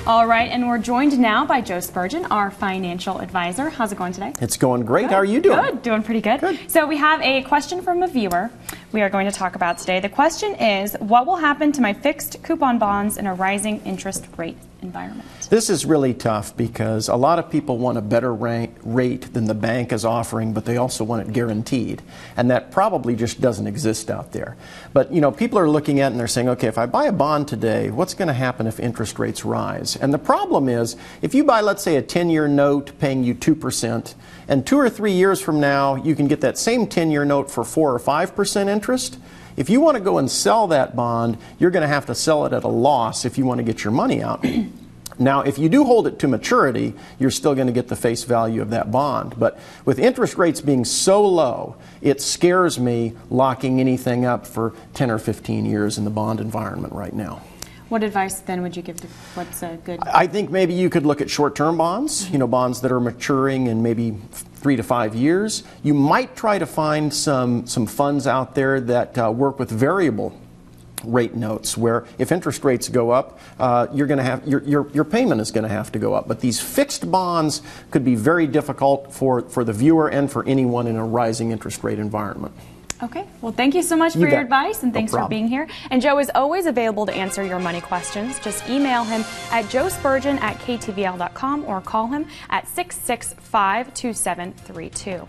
All right, and we're joined now by Joe Spurgeon, our financial advisor. How's it going today? It's going great. Good. How are you doing? Good, doing pretty good. Good. So we have a question from a viewer we are going to talk about today. The question is, what will happen to my fixed coupon bonds in a rising interest rate environment? This is really tough because a lot of people want a better rate than the bank is offering, but they also want it guaranteed. And that probably just doesn't exist out there. But, you know, people are looking at it and they're saying, okay, if I buy a bond today, what's going to happen if interest rates rise? And the problem is, if you buy, let's say, a 10-year note paying you 2%, and 2 or 3 years from now, you can get that same 10-year note for 4 or 5% interest. If you want to go and sell that bond, you're going to have to sell it at a loss if you want to get your money out. Now, if you do hold it to maturity, you're still going to get the face value of that bond. But with interest rates being so low, it scares me locking anything up for 10 or 15 years in the bond environment right now. What advice then would you give to what's a good? I think maybe you could look at short-term bonds, you know, bonds that are maturing in maybe 3 to 5 years. You might try to find some funds out there that work with variable rate notes, where if interest rates go up, you're going to have your payment is going to have to go up. But these fixed bonds could be very difficult for the viewer and for anyone in a rising interest rate environment. Okay, well, thank you so much for your advice, and thanks for being here. And Joe is always available to answer your money questions. Just email him at joespurgeon@ktvl.com or call him at 665-2732.